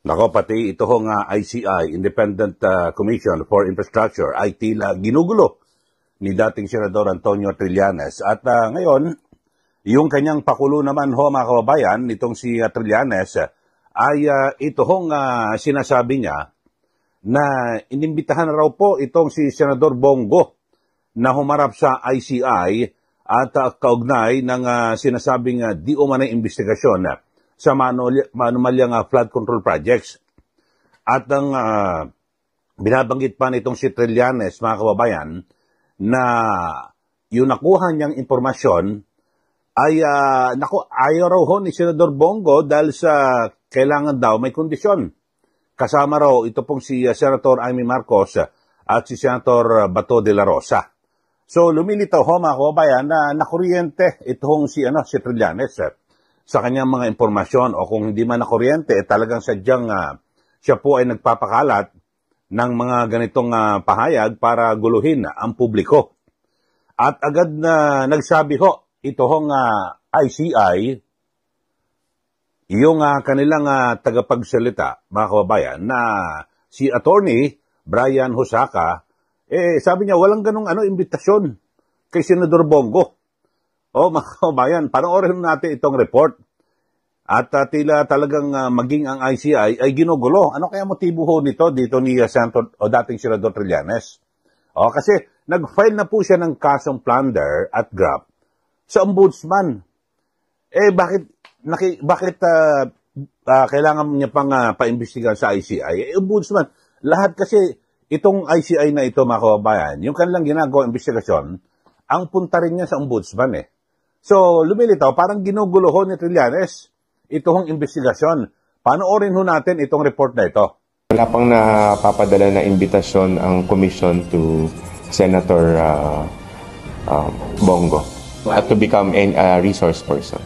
Nako, pati ito hong ICI, Independent Commission for Infrastructure, ay tila ginugulo ni dating Senador Antonio Trillanes. At ngayon, yung kanyang pakulo naman ho, mga kababayan, nitong si Trillanes, ay ito hong sinasabi niya na inimbitahan na raw po itong si Senador Bongo na humarap sa ICI at kaugnay ng sinasabing di umanay investigasyon sa manumalyang flood control projects. At ang binabanggit pa nitong si Trillanes, mga kababayan, na yung nakuha niyang impormasyon ay ayaw raw ho ni Senador Bongo dahil sa kailangan daw may kondisyon. Kasama raw ito pong si Senator Amy Marcos at si Senator Bato de la Rosa. So lumilitaw ho, mga kababayan, na nakuryente itong si Trillanes sa kanyang mga impormasyon, o kung hindi man nakuryente, talagang sadyang siya po ay nagpapakalat ng mga ganitong pahayag para guluhin ang publiko. At agad na nagsabi ho, ito hong ICI, yung kanilang tagapagsalita, mga kababayan, na si Attorney Brian Hosaka, sabi niya walang ganong imbitasyon kay Senador Bongo. Mga kababayan, panoorin natin itong report. At tila talagang maging ang ICI ay ginugulo. Ano kaya motibo ho nito dito ni Senator o dating Senador Trillanes? Kasi nag-file na po siya ng kasong plunder at graft sa ombudsman. Bakit kailangan niya pang paimbestigahan sa ICI? Ombudsman, lahat kasi itong ICI na ito, mga kababayan, yung kanilang ginagawa investigasyon, ang punta rin niya sa ombudsman So, lumilitaw, parang ginugulo ho ni Trillanes ito hong investigasyon. Panoorin ho natin itong report na ito. Wala pang napapadala na imbitasyon ang commission to Senator Bongo to become a resource person.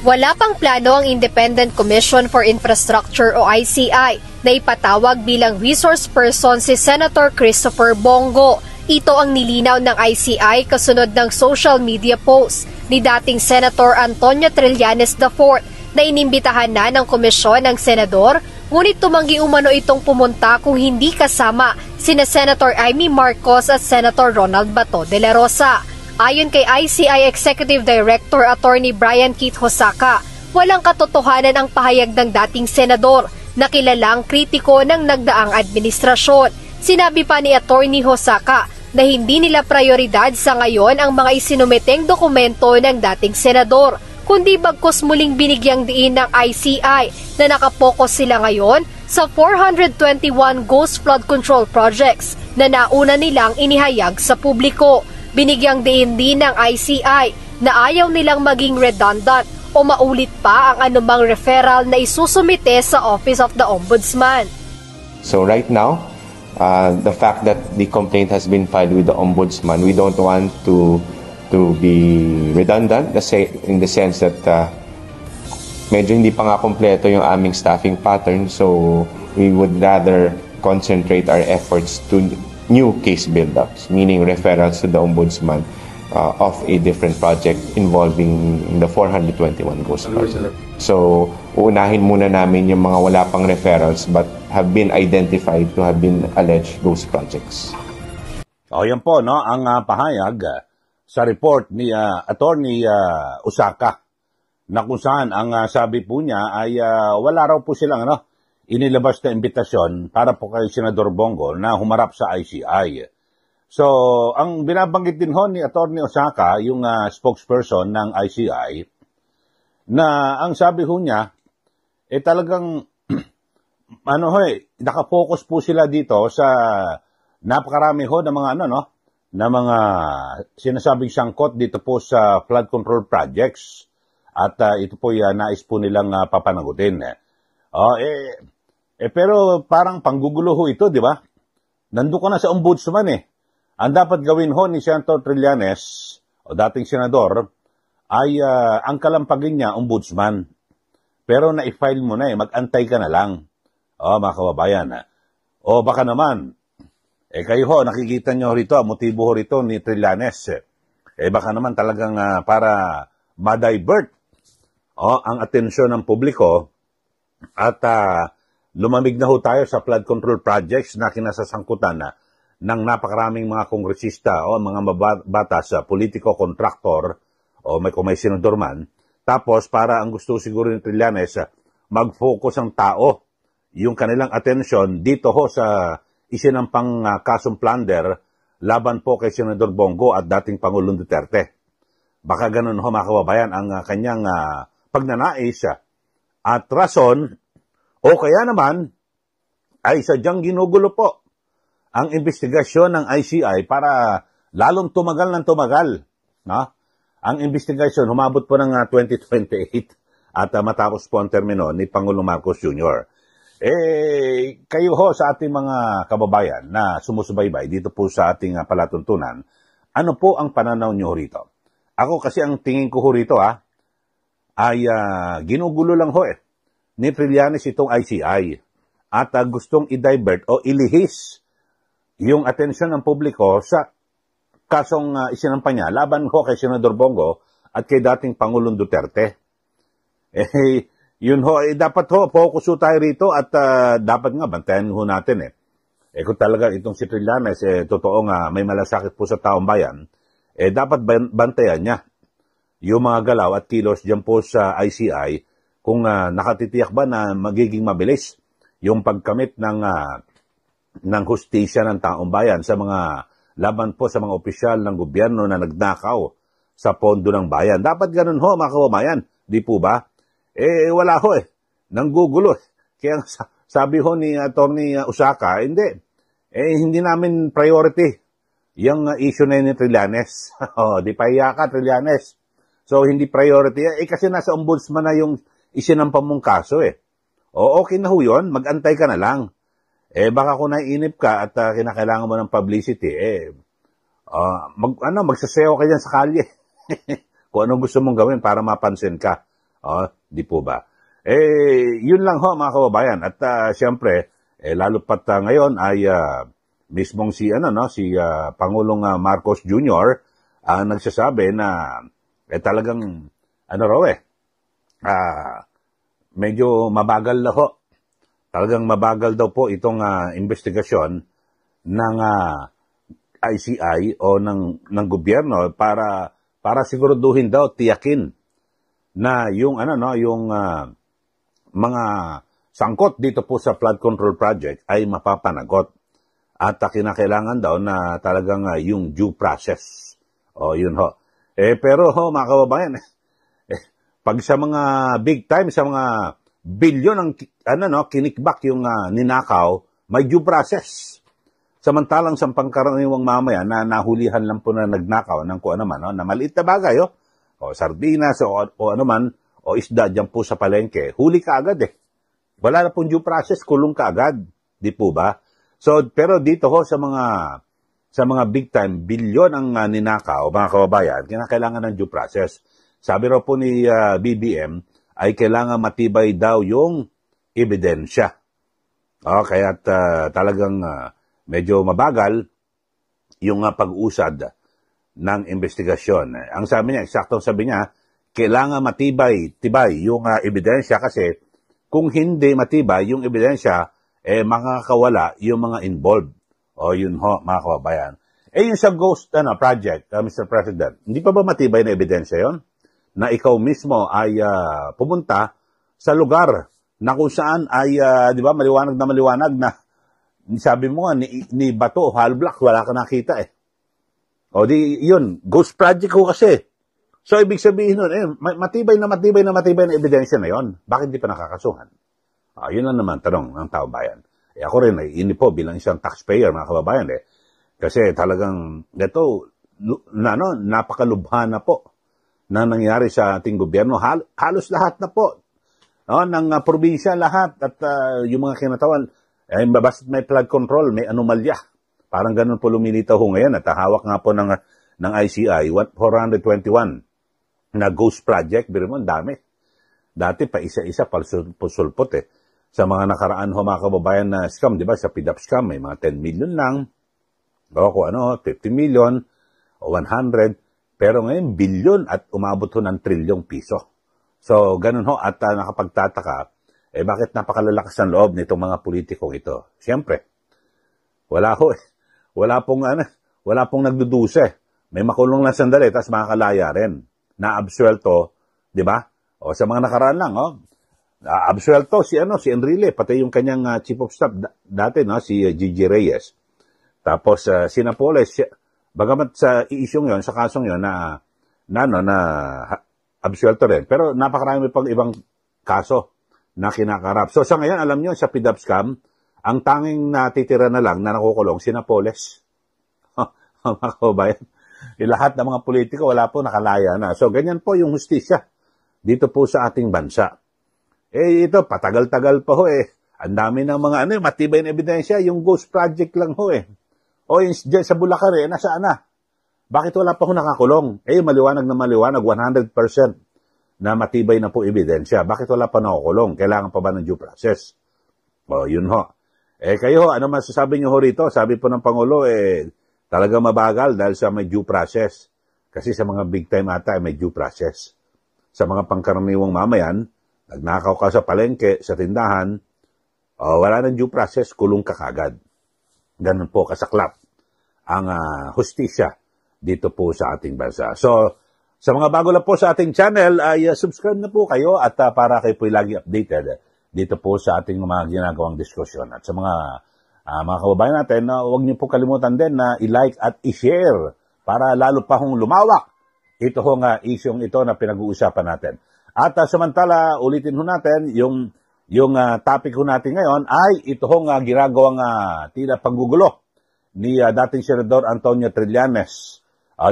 Wala pang plano ang Independent Commission for Infrastructure o ICI na ipatawag bilang resource person si Senator Christopher Bongo. Ito ang nilinaw ng ICI kasunod ng social media post ni dating Senator Antonio Trillanes IV na inimbitahan na ng komisyon ng senador, ngunit tumanggi umano itong pumunta kung hindi kasama sina Senator Amy Marcos at Senator Ronald Bato de la Rosa. Ayon kay ICI Executive Director Attorney Brian Keith Hosaka, walang katotohanan ang pahayag ng dating senador na kilalang kritiko ng nagdaang administrasyon. Sinabi pa ni Attorney Hosaka na hindi nila prioridad sa ngayon ang mga isinumeteng dokumento ng dating senador, kundi bagkus muling binigyang diin ng ICI na nakapokus sila ngayon sa 421 ghost flood control projects na nauna nilang inihayag sa publiko. Binigyang diin din ng ICI na ayaw nilang maging redundant o maulit pa ang anumang referral na isusumite sa Office of the Ombudsman. So right now, the fact that the complaint has been filed with the Ombudsman, we don't want to be redundant in the sense that medyo hindi pa nga kompleto yung aming staffing pattern, so we would rather concentrate our efforts to new case build-ups, meaning referrals to the Ombudsman of a different project involving the 421 ghost project. So, uunahin muna namin yung mga wala pang referrals but have been identified to have been alleged ghost projects. Yan po, no, ang pahayag sa report ni Attorney Hosaka, na kung saan ang sabi po niya ay wala raw po silang inilabas na imbitasyon para po kay Senador Bongo na humarap sa ICI. So, ang binabanggit din ho ni Attorney Hosaka, yung spokesperson ng ICI, na ang sabi ho niya, talagang, nakafocus po sila dito sa napakarami ho ng mga, na mga sinasabing sangkot dito po sa flood control projects. At ito po nais po nilang papanagutin. Pero parang panggugulo ho ito, di ba? Nandun ka na sa ombudsman Ang dapat gawin ho ni Senator Trillanes, o dating senador, ay ang kalampagin niya, ombudsman. Pero na-file mo na mag-antay ka na lang. Mga kababayan. Baka naman, kayo ho, nakikita nyo rito, motibo ho rito ni Trillanes. Baka naman talagang para ma-divert ang atensyon ng publiko At lumamig na ho tayo sa flood control projects na kinasasangkutan na ng napakaraming mga kongresista o mga batas sa politiko, kontraktor o kung may senador man. Tapos para ang gusto siguro ni Trillanes, mag-focus ang tao, yung kanilang atensyon dito ho sa isinampang kasong plunder laban po kay Senador Bongo at dating Pangulong Duterte. Baka ganun ho mga kababayan ang kanyang pagnanais at rason o kaya naman ay sadyang ginugulo po ang investigasyon ng ICI para lalong tumagal ng tumagal. No? Ang investigasyon humabot po ng 2028 at matapos po ang termino ni Pangulong Marcos Jr. Kayo ho sa ating mga kababayan na sumusubaybay dito po sa ating palatuntunan, ano po ang pananaw nyo rito? Ako kasi ang tingin ko ho rito ay ginugulo lang ho ni Trillanes itong ICI at gustong i-divert o ilihis yung atensyon ng publiko sa kasong isinampa niya laban ho kay Senador Bongo at kay dating Pangulong Duterte. Yun ho, dapat ho, focus ho tayo rito at dapat nga bantayan ho natin kung talaga itong si Trillanes, totoo nga may malasakit po sa taong bayan, dapat bantayan niya yung mga galaw at kilos dyan po sa ICI kung nakatitiyak ba na magiging mabilis yung pagkamit ng hustisya ng taong bayan sa mga laban po sa mga opisyal ng gobyerno na nagnakaw sa pondo ng bayan. Dapat ganun ho mga kababayan, di po ba? Wala ho nanggugulo. Kaya sabi ho ni Atty. Usaka, hindi namin priority yung issue na ni Trillanes. Di pahiya ka, Trillanes. So, hindi priority. Kasi nasa ombudsman na yung isinampa mong kaso okay na ho yun, mag-antay ka na lang. Baka kung naiinip ka at kinakailangan mo ng publicity, magsasayaw ka dyan sa kalye. Kung anong gusto mong gawin para mapansin ka. Di po ba? Yun lang ho mga kababayan. At siyempre, lalo pat ngayon ay mismong si Pangulong Marcos Jr. Nagsasabi na talagang medyo mabagal na ho. Talagang mabagal daw po itong investigasyon ng ICI o ng gobyerno para siguraduhin daw, tiyakin na yung mga sangkot dito po sa flood control project ay mapapanagot. At kinakailangan daw na talagang yung due process. Yun ho. Pero ho mga kababayan, pag sa mga big time, sa mga bilyon ng kinikbak yung ninakaw, may due process. Samantalang sa pangkaraniwang mamaya na nahulihan lang po na nagnakaw ng kung ano man, na maliit na bagay, o sardinas, o ano man, o isda dyan po sa palengke, huli ka agad Wala na pong due process, kulong ka agad. Di po ba? So, pero dito ho sa mga big time, bilyon ang ninakaw, mga kababayan, kinakailangan ng due process. Sabi raw po ni BBM, ay kailangan matibay daw yung ebidensya. Kaya talagang medyo mabagal yung pag-usad ng investigasyon. Ang sabi niya, eksaktong sabi niya, kailangan tibay yung ebidensya kasi kung hindi matibay yung ebidensya, makakawala yung mga involved. Yun ho, mga kababayan. Yung sa ghost project, Mr. President, hindi pa ba matibay na ebidensya yon? Na ikaw mismo ay pumunta sa lugar na kung saan ay, di ba, maliwanag na sabi mo nga, ni bato, hollow block, wala ka nakita yun, ghost project ko kasi. So, ibig sabihin nun, matibay na ebidensya na yon. Bakit di pa nakakasuhan? Yun lang naman tanong ng taong bayan. Ako rin, ini po bilang isang taxpayer, mga kababayan, kasi talagang, ito, napakalubha na po na nangyari sa ating gobyerno. Halos lahat na po. Ng probinsya lahat at yung mga kinatawan, basta't may flood control, may anomalya. Parang ganun po lumilitaw ho ngayon at hawak nga po ng ICI, 421 na ghost project. Pero mo, dami. Dati pa isa-isa pulsulpot Sa mga nakaraan ho mga kababayan na scam, di ba? Sa PDAP scam, may mga 10 million lang. Kung 50 million o 100. Pero ngayon, bilyon at umabot ho ng trilyong piso. So, ganun ho. At nakapagtataka, bakit napakalalakas ng loob nitong mga politikong ito? Siyempre, wala pong nagduduse. May makulong lang sandali, tapos makakalaya rin. Na-absuelto, di ba? O sa mga nakaraan lang, absuelto si Enrile, pati yung kanyang chief of staff dati, si Gigi Reyes. Tapos si Napoles, bagamat sa isyong yon, sa kasong yon na absuelto rin. Pero napakarami pang ibang kaso na kinakarap. So sa ngayon, alam nyo, sa PDAP scam, ang tanging natitira na lang na nakukulong si Napoles. Mga kabayan. Lahat ng mga politiko, wala po, nakalaya na. So ganyan po yung hustisya dito po sa ating bansa. Ito, patagal-tagal pa ho Ang dami ng mga matibay na ebidensya, yung ghost project lang ho O yung dyan sa Bulacan nasaan na? Bakit wala pa ho nakakulong? Maliwanag na maliwanag, 100% na matibay na po ebidensya. Bakit wala pa nakakulong? Kailangan pa ba ng due process? Yun ho. Kayo, ano masasabi nyo ho rito? Sabi po ng Pangulo, talaga mabagal dahil sa may due process. Kasi sa mga big time ata, may due process. Sa mga pangkaraniwang mamayan, nagnakaw ka sa palengke, sa tindahan, wala nang due process, kulong ka kagad. Ganun po kasaklap ang hustisya dito po sa ating bansa. So, sa mga bago lang po sa ating channel, ay subscribe na po kayo at para kayo po lagi updated dito po sa ating mga ginagawang diskusyon. At sa mga kababayan natin, huwag niyo po kalimutan din na i-like at i-share para lalo pa hong lumawak ito hong isyong ito na pinag-uusapan natin. At samantala, ulitin ho natin, yung topic ho natin ngayon ay ito hong ginagawang tila panggugulo ni dating Senador Antonio Trillanes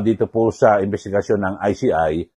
dito po sa investigasyon ng ICI